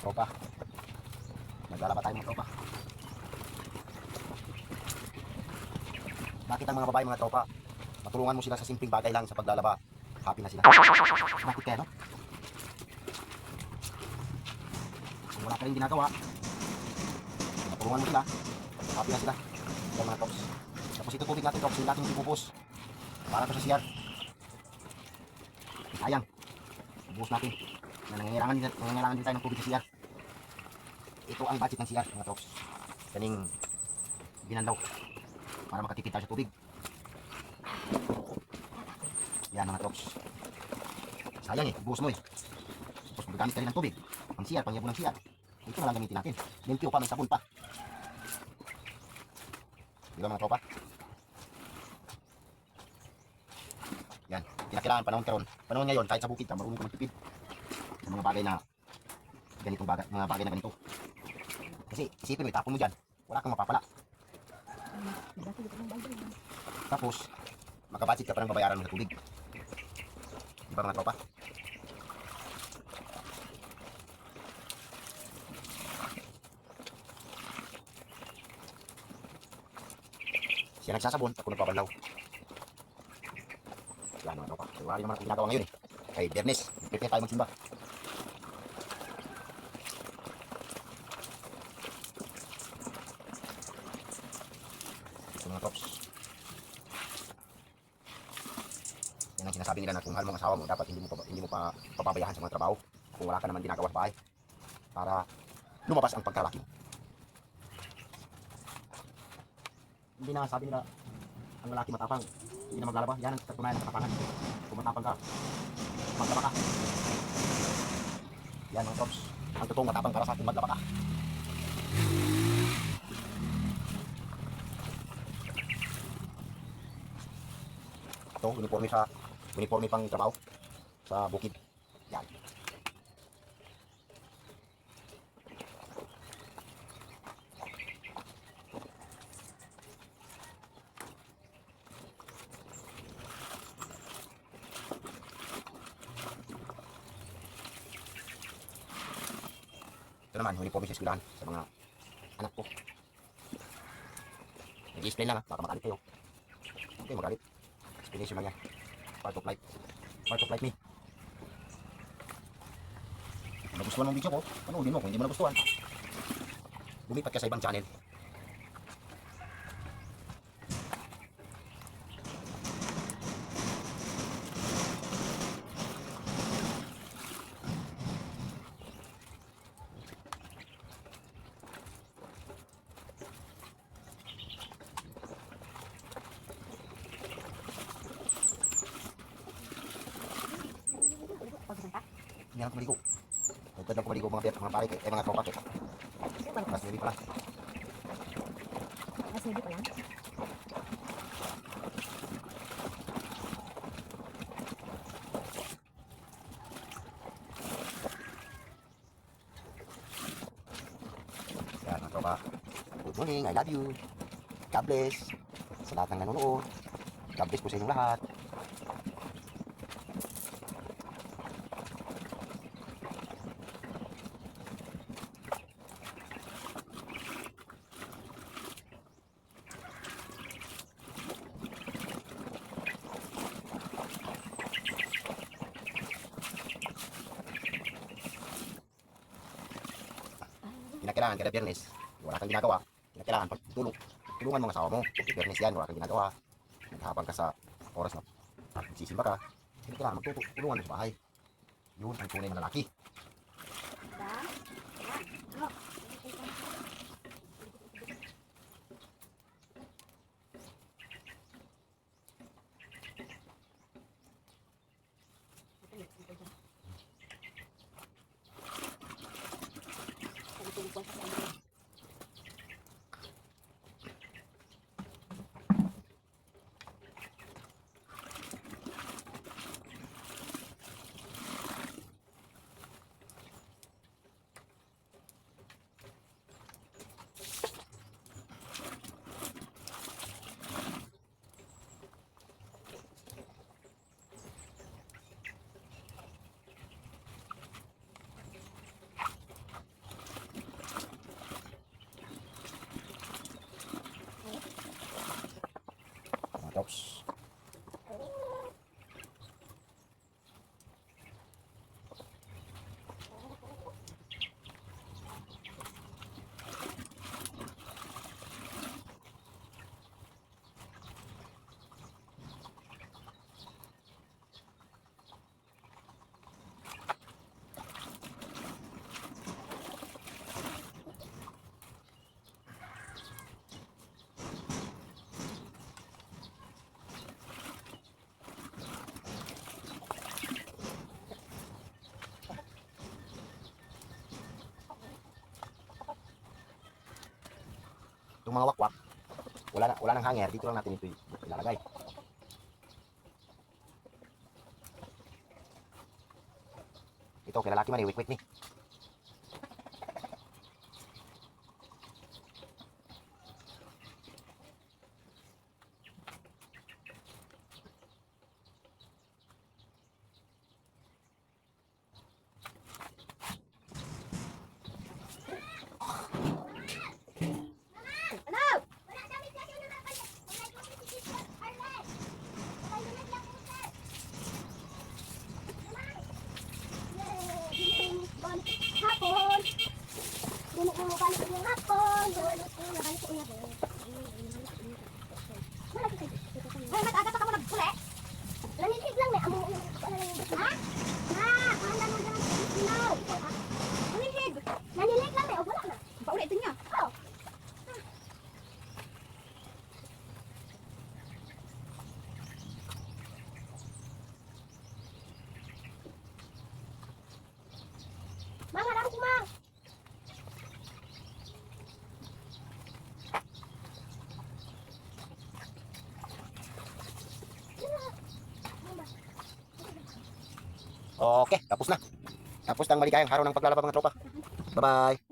mga tropa. Naglalaba tayo mga tropa. Bakit ang mga babae mga tropa, matulungan mo sila sa simpleng bagay lang sa paglalaba, happy na sila. Bakit kaya no? Kung wala ka rin ginagawa, matulungan mo sila, happy na sila. Yan mga trops. Tapos ito tubig natin trops, hindi natin ipupus. Para to sa CR. Sayang. Ibuhos natin. Nangangailangan din tayo ng tubig sa CR. Ito ang budget ng CR mga trops. Kaning binandaw para makatipid tayo sa tubig. Yan mga trops. Sayang eh, ibuhos mo eh. Tapos magagamit ka rin ng tubig. Ang CR, pangyabon ng CR. Ito na lang gamitin natin. Limpyo pa, may sabon pa. Diba mga tropa? Yan, kinakailangan panahon karon. Panahon ngayon, kahit sa bukid ka, marunong ka magtipid sa mga bagay na ganitong bagay, mga bagay na ganito. Kasi isipin mo, itapon mo dyan, wala kang mapapala. Tapos, makabudget ka pa ng babayaran mo sa tubig. Diba mga tropa? Siya nagsasabon, ako nagpapanlaw. Yan mga tropa. So, wala naman akong ginagawa ngayon eh. Kay Bernes, prepare tayo magsimba. So mga trops. Yan ang sinasabi nila na kung mahal mo ang asawa mo, dapat hindi mo pa papabayaan sa mga trabaho. Kung wala ka naman ginagawa sa bahay. Para lumabas ang pagkalaki mo. Hindi na sabi nila ang lalaki matapang, hindi na maglalaba. Yan ang katunayan ng katapangan. Kung matapang ka, maglaba ka. Yan mga trops, ang totoong matapang para sa akin, maglaba ka. Ito, uniforme pang trabaho sa bukid. Yan. Ito naman, uniforme sa eskwelahan sa mga anak ko. Nag-i-explain lang ha, baka magalit kayo. Okay, magalit. Explanation lang yan. Part of life. Part of life me. Kung nagustuhan ng video ko, panoodin mo. Kung hindi mo nagustuhan, lumipat ka sa ibang channel. Hindi lang kumaligo. Huwag lang kumaligo mga pare, mga tropa. Mas hindi pala. Mas hindi pa lang. Yan mga tropa. Good morning, I love you. God bless. Sa lahat ng nanonood. God bless po sa inyong lahat. Kinakailangan kada Biyernes, wala kang ginagawa, kinakailangan tulungan mo ang asawa mo. Biyernes yan, wala kang ginagawa, naghabang ka sa oras na magsisimba ka, kinakailangan magtutulungan mo sa bahay. Yun ang tunay na lalaki. Itong mga wakwak, wala nang hanger, dito lang natin ito ilalagay. Ito, kilalaki man eh, wik-wik ni. Hapon. Dili ko balik yung hapon. Balik ko na. Ay, mag-aga pa ka mo nagpuli? Nanilig lang may amo. Ha? Ha? Pahala mo dyan. Sinaw. Nanilig. Nanilig lang may. O, wala na. Paulit din niya. Oo. Mang, harap ko, Mang. Okay, tapos na. Tapos na ang maligayang araw ng paglalaba mga tropa. Bye-bye.